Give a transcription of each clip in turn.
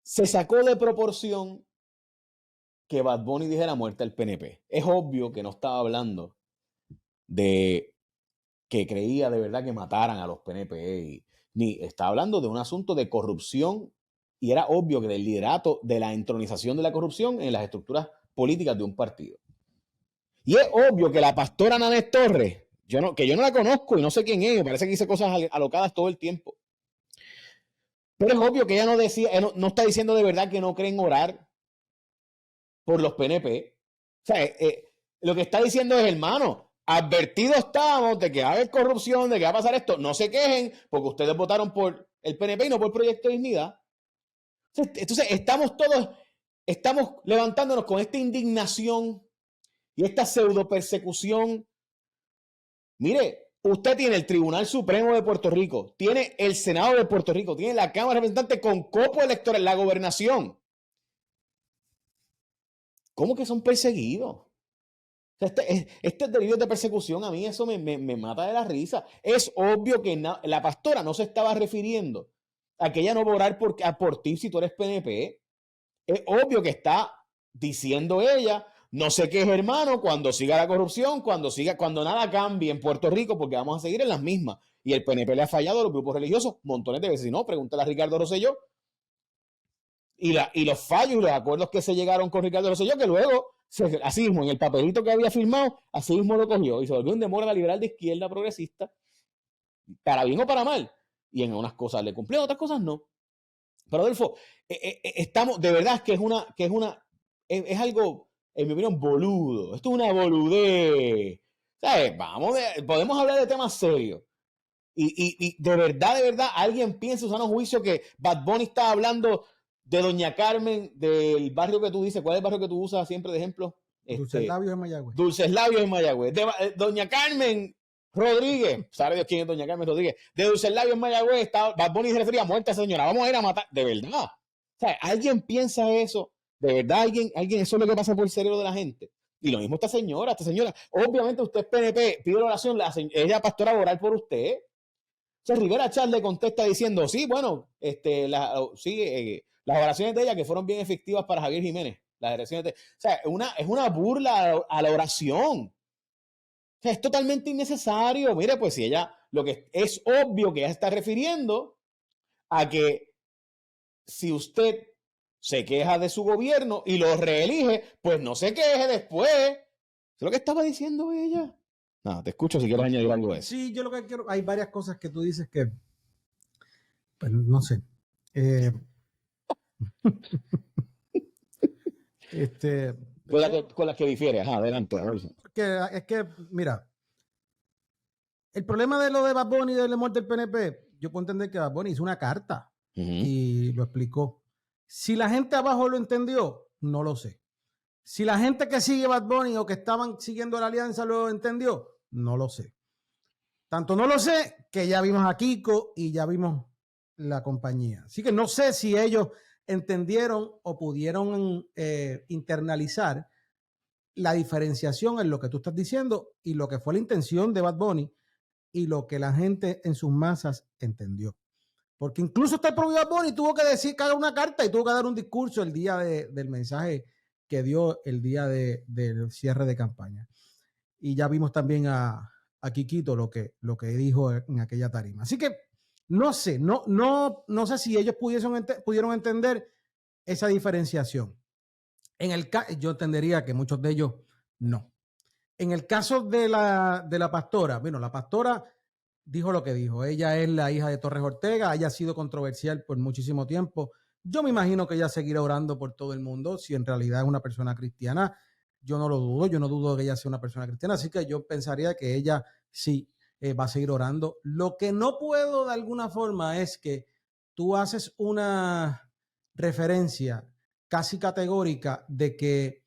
Se sacó de proporción que Bad Bunny dijera muerte al PNP. Es obvio que no estaba hablando de que creía de verdad que mataran a los PNP, ni estaba hablando de un asunto de corrupción, y era obvio que del liderato, de la entronización de la corrupción en las estructuras políticas de un partido. Y es obvio que la pastora Nanés Torres, que yo no la conozco y no sé quién es, me parece que dice cosas alocadas todo el tiempo. Pero es obvio que ella no decía, no está diciendo de verdad que no creen orar por los PNP. O sea, lo que está diciendo es, hermano, advertidos estamos de que va a haber corrupción, de que va a pasar esto. No se quejen porque ustedes votaron por el PNP y no por el Proyecto de Dignidad. Entonces estamos levantándonos con esta indignación y esta pseudo persecución. Mire, usted tiene el Tribunal Supremo de Puerto Rico, tiene el Senado de Puerto Rico, tiene la Cámara de Representantes con copo electoral, la gobernación. ¿Cómo que son perseguidos? Este delito de persecución, a mí eso me mata de la risa. Es obvio que la pastora no se estaba refiriendo a que ella no va a orar por ti si tú eres PNP. Es obvio que está diciendo ella, no sé qué es, hermano, cuando siga la corrupción, cuando nada cambie en Puerto Rico, porque vamos a seguir en las mismas. Y el PNP le ha fallado a los grupos religiosos montones de veces. Si no, pregúntale a Ricardo Rosselló. Y los fallos y los acuerdos que se llegaron con Ricardo Rosselló, que luego, así mismo, en el papelito que había firmado, así mismo lo cogió y se volvió un demócrata liberal de izquierda progresista, para bien o para mal. Y en unas cosas le cumplió, en otras cosas no. Pero Adolfo, estamos, de verdad es algo, en mi opinión, boludo. Esto es una boludez. ¿Sabes? Podemos hablar de temas serios. Y de verdad, alguien piensa, usando juicio, que Bad Bunny está hablando de Doña Carmen, del barrio que tú dices. ¿Cuál es el barrio que tú usas siempre de ejemplo? Dulces Labios en Mayagüez. Dulces Labios en Mayagüez. Doña Carmen Rodríguez, ¿sabe Dios quién es Doña Carmen Rodríguez? De Dulces Labios en Mayagüez, Bad Bunny se refería a muerte a esa señora. Vamos a ir a matar. De verdad. O sea, alguien piensa eso. De verdad, alguien, eso es lo que pasa por el cerebro de la gente. Y lo mismo esta señora. Obviamente usted es PNP, pide la oración, ella pastora a orar por usted. O sea, Rivera Chávez le contesta diciendo, sí, bueno, las oraciones de ella que fueron bien efectivas para Javier Jiménez. Las oraciones o sea, es una burla a la oración. O sea, es totalmente innecesario. Mire, pues si ella, lo que es obvio que ella está refiriendo a que si usted se queja de su gobierno y lo reelige, pues no se queje después. ¿Es lo que estaba diciendo ella? No, te escucho si quieres añadir algo de eso. Sí, yo lo que quiero, hay varias cosas que tú dices que, pues no sé. Con las que difiere, adelante. Es que, mira, el problema de lo de Bad Bunny y del muerte del PNP, yo puedo entender que Bad Bunny hizo una carta y lo explicó. Si la gente abajo lo entendió, no lo sé. Si la gente que sigue Bad Bunny o que estaban siguiendo la alianza lo entendió, no lo sé. Tanto no lo sé que ya vimos a Kiko y ya vimos la compañía. Así que no sé si ellos entendieron o pudieron internalizar la diferenciación en lo que tú estás diciendo y lo que fue la intención de Bad Bunny y lo que la gente en sus masas entendió. Porque incluso hasta el propio Bad Bunny tuvo que decir que haga una carta y tuvo que dar un discurso el día del mensaje que dio el día del cierre de campaña. Y ya vimos también a Kikito lo que dijo en aquella tarima. Así que no sé si ellos pudieron entender esa diferenciación. Yo entendería que muchos de ellos no. En el caso de la pastora, bueno, la pastora dijo lo que dijo. Ella es la hija de Torres Ortega, ella ha sido controversial por muchísimo tiempo. Yo me imagino que ella seguirá orando por todo el mundo, si en realidad es una persona cristiana. Yo no lo dudo, yo no dudo que ella sea una persona cristiana, así que yo pensaría que ella sí va a seguir orando. Lo que no puedo de alguna forma es que tú haces una referencia casi categórica de que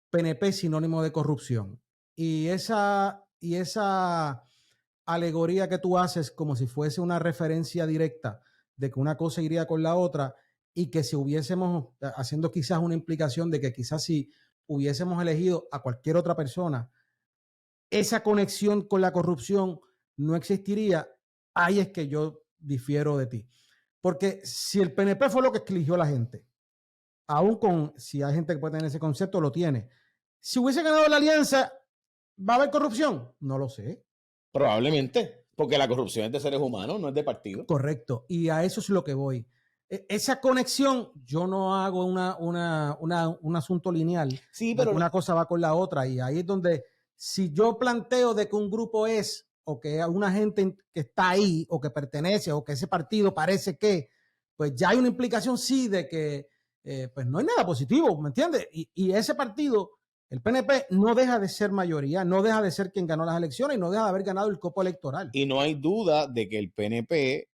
PNP es sinónimo de corrupción. Y esa alegoría que tú haces como si fuese una referencia directa de que una cosa iría con la otra y que si hubiésemos, haciendo quizás una implicación de que quizás si hubiésemos elegido a cualquier otra persona, esa conexión con la corrupción no existiría, ahí es que yo difiero de ti. Porque si el PNP fue lo que eligió la gente, aún si hay gente que puede tener ese concepto, lo tiene. Si hubiese ganado la alianza, ¿va a haber corrupción? No lo sé. Probablemente, porque la corrupción es de seres humanos, no es de partido. Correcto, y a eso es lo que voy. Esa conexión, yo no hago un asunto lineal. Sí, pero una cosa va con la otra, y ahí es donde, si yo planteo de que un grupo es, o que una gente que está ahí, o que pertenece, o que ese partido parece que, pues ya hay una implicación, sí, de que pues no hay nada positivo, ¿me entiendes? Y ese partido, el PNP, no deja de ser mayoría, no deja de ser quien ganó las elecciones y no deja de haber ganado el copo electoral. Y no hay duda de que el PNP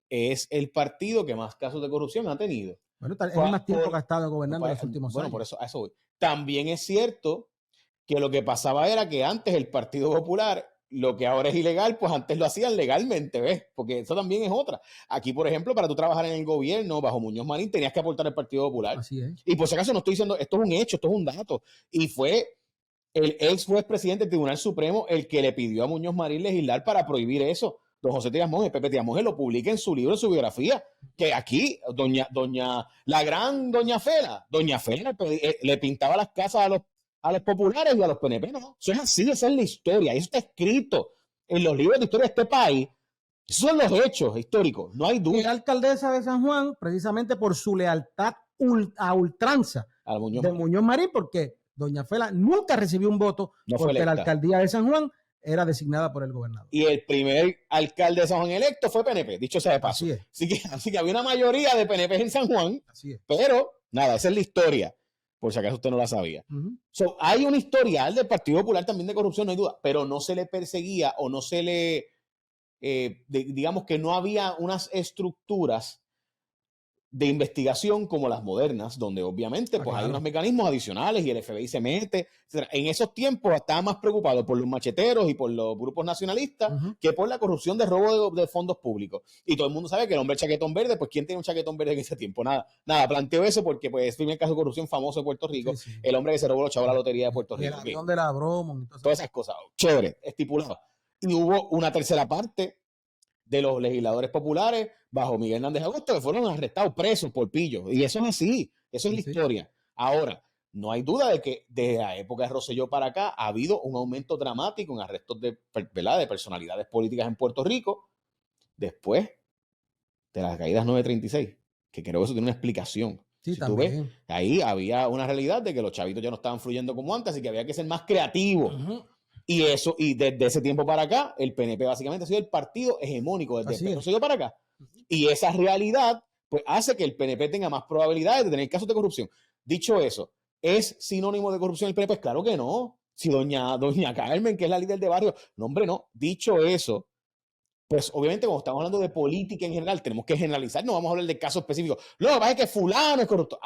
es el partido que más casos de corrupción ha tenido. Bueno, es el más tiempo que ha estado gobernando en los últimos años. Bueno, por eso, a eso voy. También es cierto que lo que pasaba era que antes el Partido Popular, lo que ahora es ilegal, pues antes lo hacían legalmente, ¿ves? Porque eso también es otra. Aquí, por ejemplo, para tú trabajar en el gobierno bajo Muñoz Marín, tenías que aportar al Partido Popular. Así es. Y por si acaso no estoy diciendo, esto es un hecho, esto es un dato. Y fue el ex juez presidente del Tribunal Supremo el que le pidió a Muñoz Marín legislar para prohibir eso. Don José Tías Monge, Pepe Tías Monge, lo publica en su libro, en su biografía, que aquí la gran doña Fela le pintaba las casas a los populares y a los PNP, no. Eso es así, esa es la historia, eso está escrito en los libros de historia de este país. Esos son los hechos históricos, no hay duda. La alcaldesa de San Juan, precisamente por su lealtad a ultranza de Muñoz Marín, porque doña Fela nunca recibió un voto, porque la alcaldía de San Juan era designada por el gobernador. Y el primer alcalde de San Juan electo fue PNP, dicho sea de paso. Así que había una mayoría de PNP en San Juan, pero nada, esa es la historia, por si acaso usted no la sabía. Hay un historial del Partido Popular también de corrupción, no hay duda, pero no se le perseguía o no se le, digamos que no había unas estructuras de investigación como las modernas, donde obviamente pues hay unos mecanismos adicionales y el FBI se mete, etc. En esos tiempos estaba más preocupado por los macheteros y por los grupos nacionalistas que por la corrupción de robo de fondos públicos. Y todo el mundo sabe que el hombre chaquetón verde, pues ¿quién tiene un chaquetón verde en ese tiempo? Nada, planteo eso porque pues es el primer caso de corrupción famoso de Puerto Rico, el hombre que se robó los chavos de la lotería de Puerto Rico. El avión de la broma. Todas esas cosas, chévere, estipulado. Y hubo una tercera parte de los legisladores populares bajo Miguel Hernández Agosto que fueron arrestados, presos por pillo. Y eso es así, eso es la historia. Ahora, no hay duda de que desde la época de Rosselló para acá ha habido un aumento dramático en arrestos de personalidades políticas en Puerto Rico después de las caídas 936, que creo que eso tiene una explicación. Sí, si tú ves, ahí había una realidad de que los chavitos ya no estaban fluyendo como antes y que había que ser más creativos. Y eso, y desde ese tiempo para acá, el PNP básicamente ha sido el partido hegemónico desde Rosselló para acá. Y esa realidad, pues, hace que el PNP tenga más probabilidades de tener casos de corrupción. Dicho eso, ¿es sinónimo de corrupción el PNP? Pues claro que no. Si doña Carmen, que es la líder de barrio, no, hombre, no. Dicho eso, pues obviamente cuando estamos hablando de política en general, tenemos que generalizar, no vamos a hablar de casos específicos. Lo que pasa es que fulano es corrupto.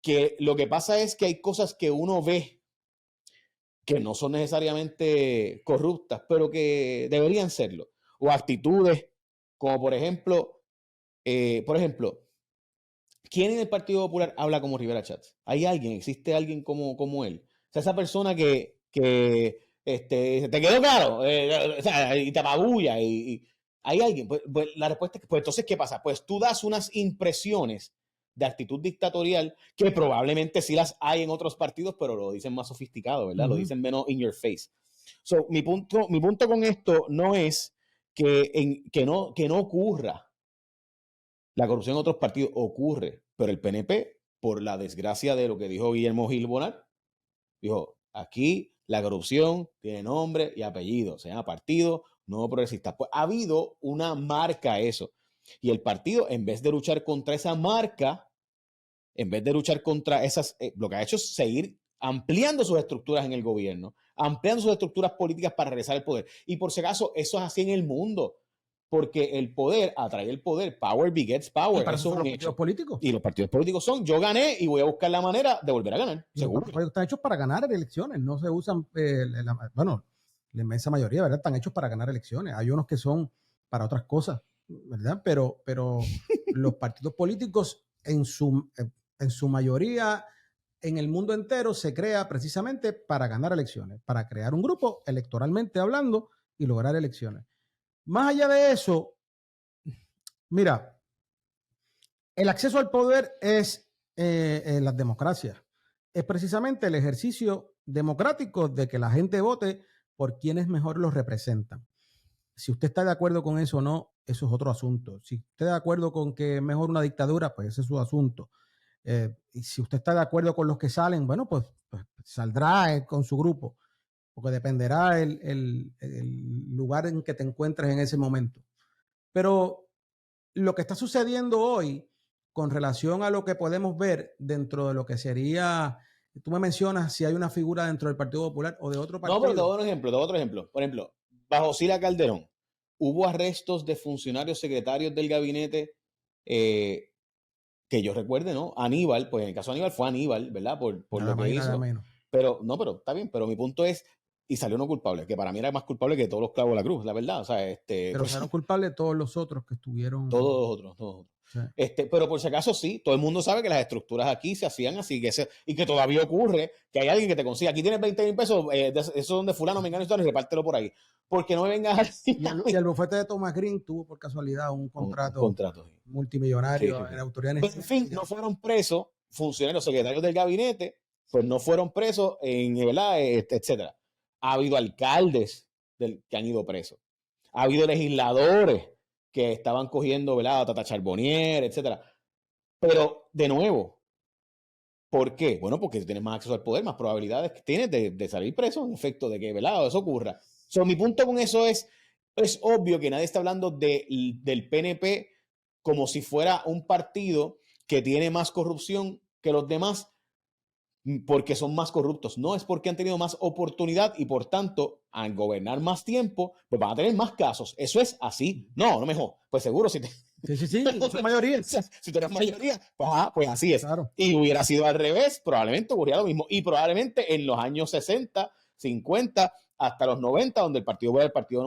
Que lo que pasa es que hay cosas que uno ve que no son necesariamente corruptas, pero que deberían serlo. O actitudes como, por ejemplo, ¿quién en el Partido Popular habla como Rivera Schatz? ¿Hay alguien? ¿Existe alguien como él? O sea, esa persona que te quedó claro, o sea, y te apabulla, y ¿hay alguien? Pues la respuesta es, pues entonces, ¿qué pasa? Pues tú das unas impresiones de actitud dictatorial que probablemente sí las hay en otros partidos, pero lo dicen más sofisticado, ¿verdad? Lo dicen menos in your face. Mi punto con esto no es que no ocurra la corrupción en otros partidos, ocurre, pero el PNP, por la desgracia de lo que dijo Guillermo Gil Bonar, dijo, aquí la corrupción tiene nombre y apellido, se llama Partido Nuevo Progresista. Pues ha habido una marca a eso. Y el partido, en vez de luchar contra esa marca, en vez de luchar contra esas, lo que ha hecho es seguir ampliando sus estructuras en el gobierno, ampliando sus estructuras políticas para regresar al poder. Y por si acaso, eso es así en el mundo, porque el poder atrae el poder, power begets power. Eso son los partidos políticos. Y los partidos políticos son, yo gané y voy a buscar la manera de volver a ganar. Seguro. Los partidos están hechos para ganar elecciones, no se usan, bueno, la inmensa mayoría, ¿verdad? Están hechos para ganar elecciones. Hay unos que son para otras cosas, ¿verdad? Pero los partidos políticos en su mayoría en el mundo entero se crea precisamente para ganar elecciones, para crear un grupo electoralmente hablando y lograr elecciones. Más allá de eso, Mira, el acceso al poder es en las democracias. Es precisamente el ejercicio democrático de que la gente vote por quienes mejor los representan. Si usted está de acuerdo con eso o no, eso es otro asunto. Si usted está de acuerdo con que es mejor una dictadura, pues ese es su asunto. Y si usted está de acuerdo con los que salen, bueno, pues saldrá con su grupo, porque dependerá el lugar en que te encuentres en ese momento. Pero lo que está sucediendo hoy con relación a lo que podemos ver dentro de lo que sería, tú me mencionas si hay una figura dentro del Partido Popular o de otro partido. No, pero te doy otro ejemplo. Por ejemplo, bajo Sila Calderón, hubo arrestos de funcionarios secretarios del gabinete que yo recuerde, ¿no? Aníbal, pues en el caso de Aníbal fue Aníbal, ¿verdad? Por lo que hizo. Pero, no, pero está bien, pero mi punto es, y salió no culpable, que para mí era más culpable que todos los clavos de la cruz, la verdad. O sea, pero pues, salieron culpables todos los otros que estuvieron. Todos los otros. Sí. Pero por si acaso sí, todo el mundo sabe que las estructuras aquí se hacían así, y que todavía ocurre que hay alguien que te consiga, aquí tienes 20,000 pesos, eso donde fulano, mengano y repártelo por ahí. Porque no me vengas y el bufete de Thomas Green tuvo por casualidad un contrato sí. multimillonario en autoridad. Pero, en fin, no fueron presos funcionarios secretarios del gabinete, pues no fueron presos en, ¿verdad? Etcétera. Ha habido alcaldes que han ido presos. Ha habido legisladores que estaban cogiendo, ¿verdad? Tata Charbonnier, etcétera. Pero, de nuevo, ¿por qué? Bueno, porque si tienes más acceso al poder, más probabilidades que tienes de salir preso, en efecto, de que, ¿verdad? Eso ocurra. Mi punto con eso es obvio que nadie está hablando del PNP como si fuera un partido que tiene más corrupción que los demás porque son más corruptos. No, es porque han tenido más oportunidad y por tanto, al gobernar más tiempo, pues van a tener más casos. Eso es así. No me jodas. Pues seguro si te... Sí, son mayoría. Si tú eres mayoría, pues así es. Claro. Y hubiera sido al revés, probablemente ocurría lo mismo. Y probablemente en los años 60, 50, hasta los 90, donde el partido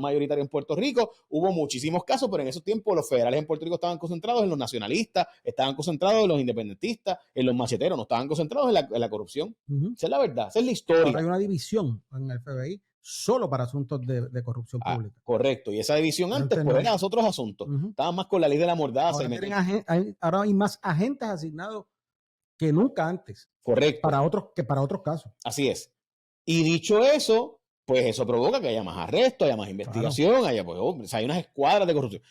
mayoritario en Puerto Rico, hubo muchísimos casos, pero en esos tiempos los federales en Puerto Rico estaban concentrados en los nacionalistas, estaban concentrados en los independentistas, en los macheteros, no estaban concentrados en la corrupción. Esa es la verdad, esa es la historia. Ahora hay una división en el FBI solo para asuntos de corrupción pública. Correcto, y esa división antes pues eran otros asuntos. Estaban más con la ley de la mordaza. Ahora hay más agentes asignados que nunca antes. Correcto. Para otros casos. Así es. Y dicho eso, pues eso provoca que haya más arrestos, haya más investigación, claro. Hay unas escuadras de corrupción.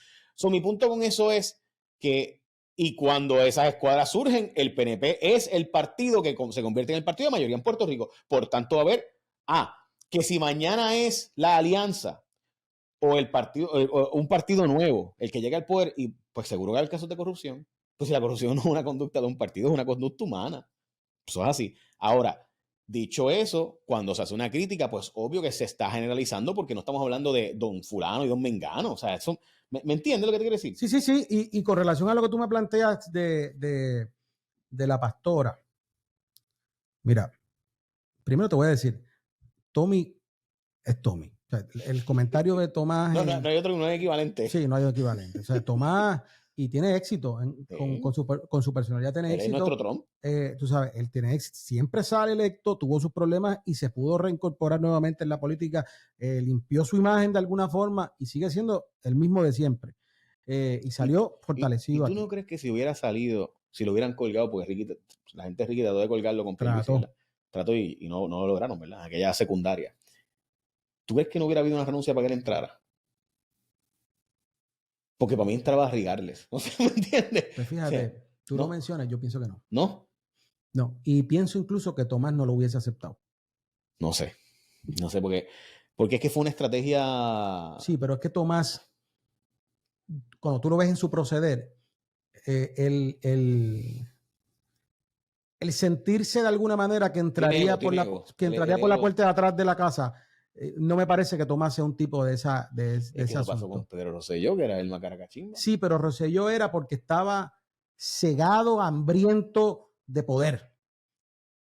Mi punto con eso es que, y cuando esas escuadras surgen, el PNP es el partido que se convierte en el partido de mayoría en Puerto Rico. Por tanto, a ver, que si mañana es la alianza o el partido, o un partido nuevo, el que llega al poder, y pues seguro que hay casos de corrupción, pues si la corrupción no es una conducta de un partido, es una conducta humana. Eso es así. Ahora, dicho eso, cuando se hace una crítica, pues obvio que se está generalizando porque no estamos hablando de don fulano y don mengano. O sea, eso, ¿me entiendes lo que te quiero decir? Sí. Y con relación a lo que tú me planteas de la pastora, mira, primero te voy a decir, Tommy es Tommy. O sea, el comentario de Tomás... No hay otro, no hay equivalente. Sí, no hay equivalente. O sea, Tomás... Y tiene éxito con su personalidad, tiene éxito. Es nuestro Trump. Tú sabes, él tiene éxito, siempre sale electo, tuvo sus problemas y se pudo reincorporar nuevamente en la política, limpió su imagen de alguna forma y sigue siendo el mismo de siempre. Y salió fortalecido. ¿Y tú no crees que si hubiera salido, si lo hubieran colgado, porque la gente Ricky trató de colgarlo con trató y no lo lograron, ¿verdad? Aquella secundaria. ¿Tú crees que no hubiera habido una renuncia para que él entrara? Porque para mí entraba a rigarles. ¿No me entiendes? Pues fíjate, tú lo mencionas, yo pienso que no. ¿No? No, y pienso incluso que Tomás no lo hubiese aceptado. No sé, porque es que fue una estrategia... Sí, pero es que Tomás, cuando tú lo ves en su proceder, el sentirse de alguna manera que entraría por la puerta de atrás de la casa, no me parece que Tomás sea un tipo de ese asunto. Pasó con Pedro Rosselló, que era el macaracachimba. Sí, pero Rosselló era porque estaba cegado, hambriento de poder.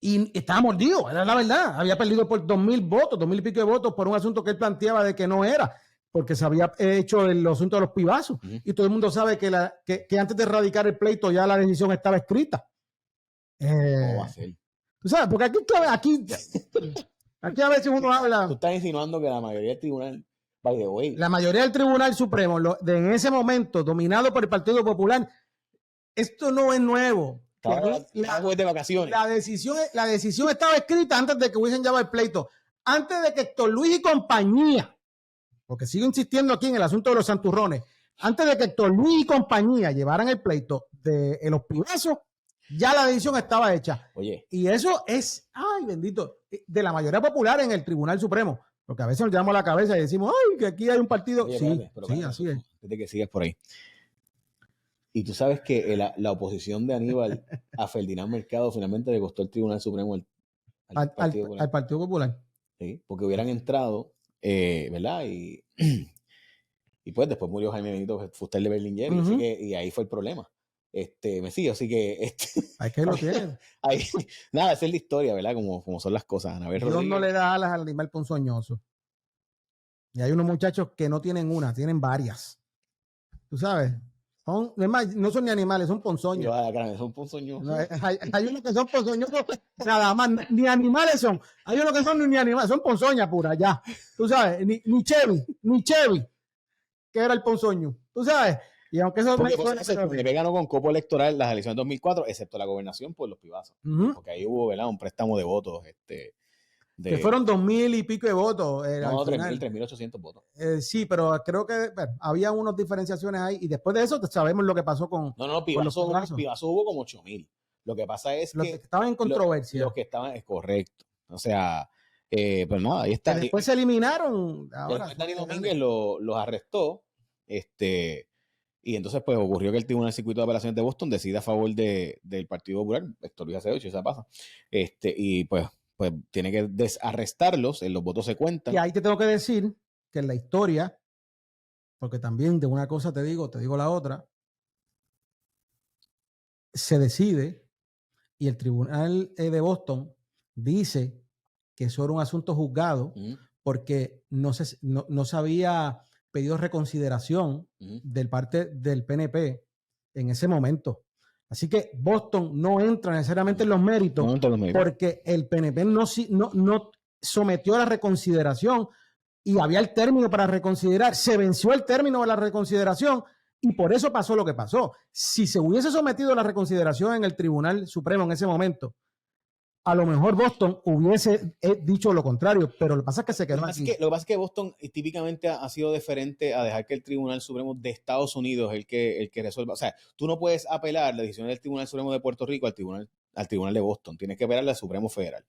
Y estaba mordido, era la verdad. Había perdido por 2,000 votos, 2,000 y pico de votos por un asunto que él planteaba de que no era, porque se había hecho el asunto de los pibazos. Y todo el mundo sabe que antes de erradicar el pleito ya la decisión estaba escrita. ¿Cómo va a ser? Tú sabes, porque aquí a veces uno habla... Tú estás insinuando que la mayoría del tribunal by the way, la mayoría del Tribunal Supremo, en ese momento, dominado por el Partido Popular, esto no es nuevo. Estaba de vacaciones. La decisión estaba escrita antes de que hubiesen llevado el pleito. Antes de que Héctor Luis y compañía, porque sigo insistiendo aquí en el asunto de los santurrones, antes de que Héctor Luis y compañía llevaran el pleito de los pibazos, ya la decisión estaba hecha. Oye. Y eso es, ay, bendito, de la mayoría popular en el Tribunal Supremo. Porque a veces nos llevamos la cabeza y decimos, ay, que aquí hay un partido. Oye, sí, así es. Desde que sigues por ahí. Y tú sabes que la oposición de Aníbal a Ferdinand Mercado finalmente le costó el Tribunal Supremo al Partido Popular. Sí, porque hubieran entrado, ¿verdad? Y pues después murió Jaime Benito Fuster de Berlinguer, y ahí fue el problema. Me sigue, así que... Hay que lo tienen. Nada, esa es la historia, ¿verdad? Como son las cosas. Anabel Dios Rodríguez. No le da alas al animal ponzoñoso. Y hay unos muchachos que no tienen una, tienen varias. ¿Tú sabes? No son ni animales, son ponzoños. Son ponzoños. Hay unos que son ponzoñosos, nada más, ni animales son. Hay unos que son ni animales, son ponzoñas puras, ya. Tú sabes, ni Chevy, que era el ponzoño. Tú sabes. Y aunque eso PNP ganó con copo electoral las elecciones de 2004, excepto la gobernación por los pibazos. Porque ahí hubo, ¿verdad?, un préstamo de votos. Que fueron 2,000 y pico de votos. No, 3,800 votos. Sí, pero creo que había unas diferenciaciones ahí. Y después de eso sabemos lo que pasó con. No, Pivazo hubo como 8,000. Lo que pasa es los que estaban en controversia. Los que estaban, es correcto. O sea, pues nada, ahí está. Que después se eliminaron. Ahora, Dani Domínguez los arrestó. Y entonces pues ocurrió que el Tribunal de Circuito de Apelaciones de Boston decide a favor del Partido Popular, Héctor Luis Acevedo, esa pasa. Y pues tiene que desarrestarlos, los votos se cuentan. Y ahí te tengo que decir que en la historia, porque también de una cosa te digo la otra, se decide y el Tribunal de Boston dice que eso era un asunto juzgado porque no se había pedido reconsideración del parte del PNP en ese momento. Así que Boston no entra necesariamente en los méritos porque el PNP no sometió a la reconsideración y había el término para reconsiderar. Se venció el término de la reconsideración y por eso pasó lo que pasó. Si se hubiese sometido a la reconsideración en el Tribunal Supremo en ese momento, a lo mejor Boston hubiese dicho lo contrario, pero lo que pasa es que se quedó aquí. Lo que pasa es que Boston típicamente ha sido deferente a dejar que el Tribunal Supremo de Estados Unidos el que resuelva. O sea, tú no puedes apelar la decisión del Tribunal Supremo de Puerto Rico al Tribunal de Boston. Tienes que apelarle al Supremo Federal.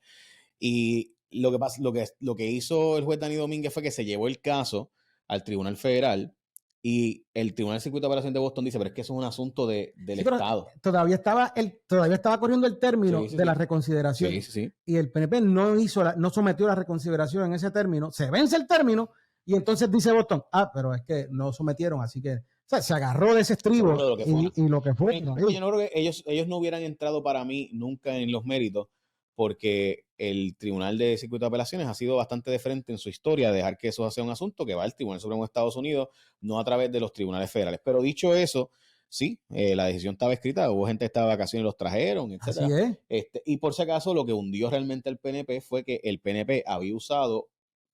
Y lo que hizo el juez Dani Domínguez fue que se llevó el caso al Tribunal Federal. Y el Tribunal de Circuito de Apelaciones de Boston dice, pero es que eso es un asunto del Estado. Todavía estaba corriendo el término de la reconsideración. Sí. Y el PNP no sometió la reconsideración en ese término. Se vence el término y entonces dice Boston, pero es que no sometieron, así que se agarró de ese estribo y lo que fue. Yo no creo que ellos no hubieran entrado para mí nunca en los méritos porque el Tribunal de Circuito de Apelaciones ha sido bastante de frente en su historia de dejar que eso sea un asunto que va al Tribunal Supremo de Estados Unidos, no a través de los tribunales federales. Pero dicho eso, sí, la decisión estaba escrita, hubo gente que estaba de vacaciones y los trajeron, etc. Así es. Y por si acaso, lo que hundió realmente al PNP fue que el PNP había usado,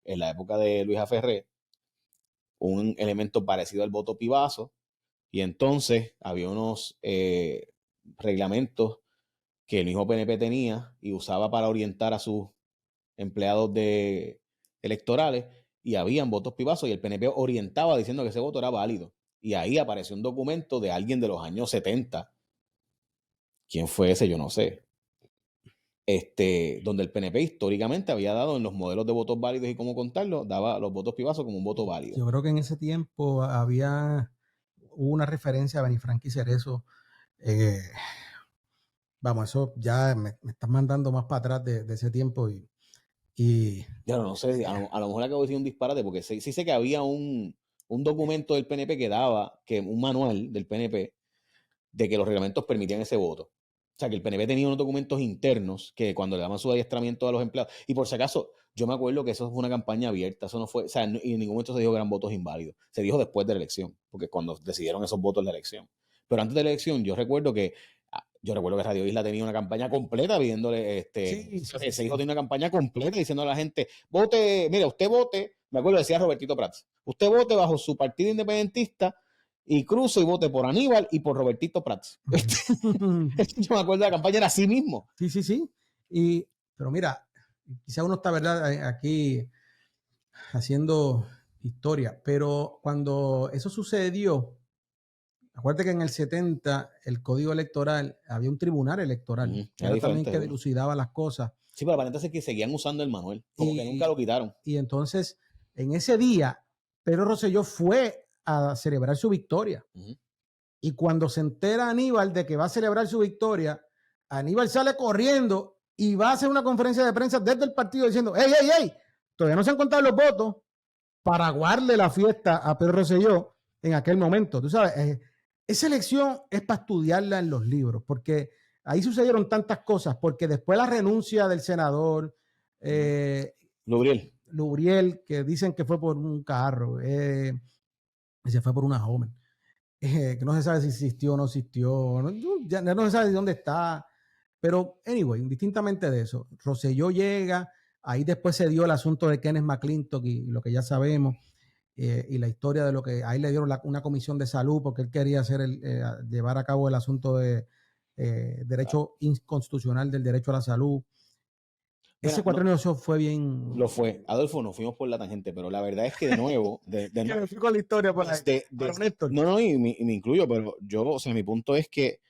en la época de Luis Aferré, un elemento parecido al voto pibazo, y entonces había unos reglamentos que el mismo PNP tenía y usaba para orientar a sus empleados electorales y habían votos pibazos y el PNP orientaba diciendo que ese voto era válido. Y ahí apareció un documento de alguien de los años 70. ¿Quién fue ese? Yo no sé. Donde el PNP históricamente había dado en los modelos de votos válidos y cómo contarlo, daba los votos pibazos como un voto válido. Yo creo que en ese tiempo hubo una referencia a Benifranqui Cerezo. Vamos, eso ya me estás mandando más para atrás de ese tiempo y ya no sé, a lo mejor acabo de decir un disparate porque sí sé que había un documento del PNP un manual del PNP de que los reglamentos permitían ese voto. O sea, que el PNP tenía unos documentos internos que cuando le daban su adiestramiento a los empleados, y por si acaso, yo me acuerdo que eso fue una campaña abierta, eso no fue, o sea, y en ningún momento se dijo que eran votos inválidos, se dijo después de la elección, porque cuando decidieron esos votos de la elección. Pero antes de la elección, yo recuerdo que Yo recuerdo que Radio Isla tenía una campaña completa pidiéndole, ese hijo tiene una campaña completa diciendo a la gente, vote, mira, usted vote, me acuerdo decía Robertito Prats, usted vote bajo su partido independentista y cruce y vote por Aníbal y por Robertito Prats. Yo me acuerdo de la campaña era así mismo. Sí. Pero mira, quizá uno está, ¿verdad?, aquí haciendo historia, pero cuando eso sucedió, acuérdate que en el 70 el código electoral, había un tribunal electoral, que era también que dilucidaba las cosas. Sí, pero aparentemente que seguían usando el manual, como que nunca lo quitaron. Y entonces, en ese día, Pedro Rosselló fue a celebrar su victoria. Y cuando se entera Aníbal de que va a celebrar su victoria, Aníbal sale corriendo y va a hacer una conferencia de prensa desde el partido diciendo, ¡Ey! Todavía no se han contado los votos para aguardarle la fiesta a Pedro Rosselló en aquel momento. Tú sabes, esa elección es para estudiarla en los libros, porque ahí sucedieron tantas cosas, porque después la renuncia del senador Lubriel, que dicen que fue por un carro, se fue por una joven, que no se sabe si existió o no existió, ya no se sabe de dónde está, pero anyway, indistintamente de eso, Rosselló llega, ahí después se dio el asunto de Kenneth McClintock y lo que ya sabemos, y la historia de lo que ahí le dieron una comisión de salud porque él quería llevar a cabo el asunto de derecho inconstitucional del derecho a la salud. Ese cuatrenio fue bien. Lo fue. Adolfo, nos fuimos por la tangente, pero la verdad es que de nuevo. Me fui con la historia por ahí. No, y me incluyo, pero yo, o sea, mi punto es que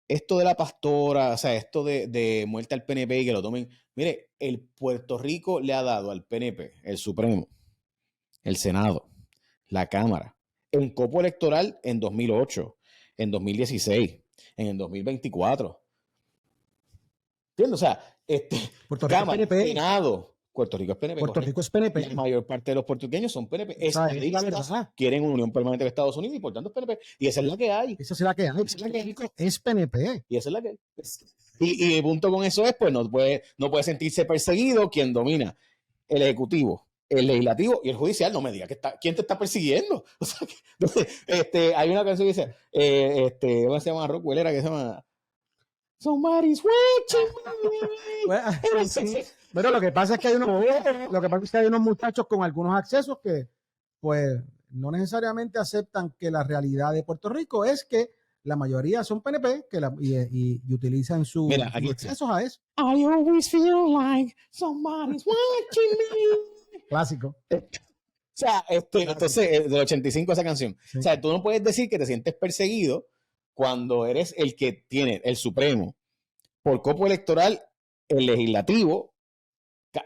esto de la pastora, o sea, esto de muerte al PNP y que lo tomen. Mire, el Puerto Rico le ha dado al PNP, el Supremo, el Senado, la Cámara, en copo electoral en 2008, en 2016, en el 2024. ¿Entiendes? O sea, Puerto Rico Cámara, es PNP. Senado, Puerto Rico es PNP. Puerto Rico es PNP. La mayor parte de los puertorriqueños son PNP. Quieren una unión permanente de Estados Unidos y por tanto es PNP. Y esa es la que hay. Esa es la que hay. Puerto Rico es PNP. Y esa es la que hay. Y el punto con eso es, pues no puede sentirse perseguido quien domina el Ejecutivo, el Legislativo y el Judicial. No me diga quién te está persiguiendo. O sea, hay una canción que dice, ¿cómo se llama? Rockwell era que se llama Somebody's watching me. Pero lo que pasa es que hay unos muchachos con algunos accesos que, pues, no necesariamente aceptan que la realidad de Puerto Rico es que la mayoría son PNP y utilizan sus accesos a eso. I always feel like somebody's watching me. Clásico. O sea, entonces, del 85 esa canción. Sí. O sea, tú no puedes decir que te sientes perseguido cuando eres el que tiene el Supremo por copo electoral, el Legislativo.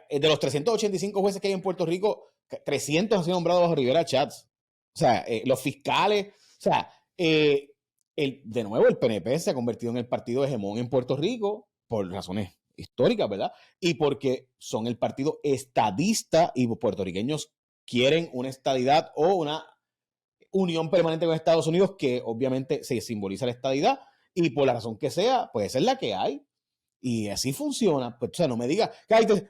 De los 385 jueces que hay en Puerto Rico, 300 han sido nombrados bajo Rivera Chats. O sea, los fiscales. O sea, de nuevo, el PNP se ha convertido en el partido hegemón en Puerto Rico por razones históricas, ¿verdad? Y porque son el partido estadista y los puertorriqueños quieren una estadidad o una unión permanente con Estados Unidos que obviamente se simboliza la estadidad y por la razón que sea, pues esa es la que hay. Y así funciona. Pues, o sea, no me digas,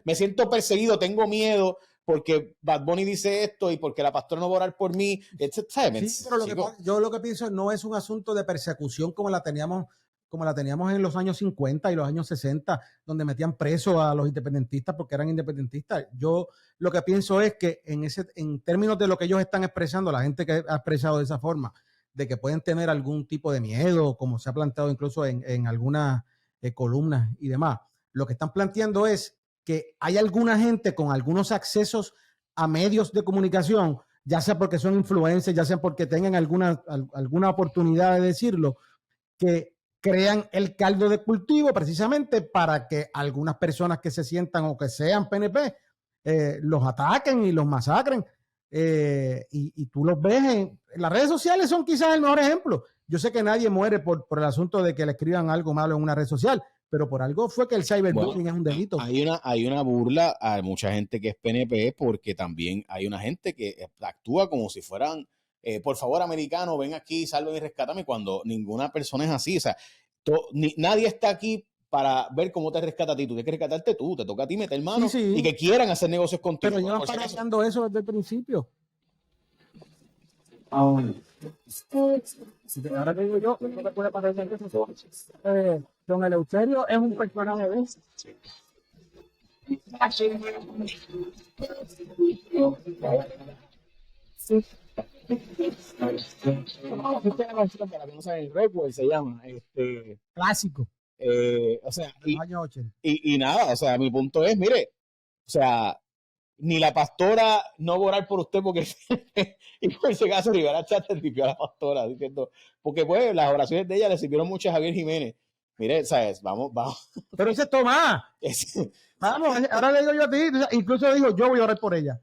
me siento perseguido, tengo miedo porque Bad Bunny dice esto y porque la pastora no va a orar por mí. ¿Sabes? Sí, pero yo lo que pienso no es un asunto de persecución como la teníamos en los años 50 y los años 60, donde metían presos a los independentistas porque eran independentistas. Yo lo que pienso es que en términos de lo que ellos están expresando, la gente que ha expresado de esa forma, de que pueden tener algún tipo de miedo, como se ha planteado incluso en algunas columnas y demás, lo que están planteando es que hay alguna gente con algunos accesos a medios de comunicación, ya sea porque son influencers, ya sea porque tengan alguna oportunidad de decirlo, que crean el caldo de cultivo precisamente para que algunas personas que se sientan o que sean PNP los ataquen y los masacren. Y tú los ves en las redes sociales, son quizás el mejor ejemplo. Yo sé que nadie muere por el asunto de que le escriban algo malo en una red social, pero por algo fue que el cyberbullying es un delito. Hay una burla a mucha gente que es PNP porque también hay una gente que actúa como si fueran, por favor, americano, ven aquí, salven y rescátame, cuando ninguna persona es así. O sea, nadie está aquí para ver cómo te rescata a ti. Tú tienes que rescatarte tú, te toca a ti meter mano y que quieran hacer negocios contigo. Pero yo no estoy haciendo eso desde el principio. Ahora te digo yo, no te puede parecer que don Eleuterio es un personaje de eso. Sí. Para que no saben, Redwood se llama. Clásico. O sea, De los años 80. y nada, o sea, mi punto es, mire, o sea, ni la pastora no va a orar por usted porque y por ese caso Rivera Chat tripió a la pastora diciendo, porque pues las oraciones de ella le sirvieron mucho a Javier Jiménez. Mire, sabes, vamos. Pero ese es Tomás. Vamos, ahora le digo yo a ti, incluso dijo, yo voy a orar por ella.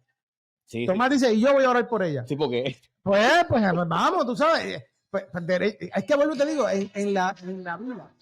Sí, Tomás dice, y yo voy a orar por ella. Sí, porque pues vamos, tú sabes. Pues, es que vuelvo y te digo, en la vida.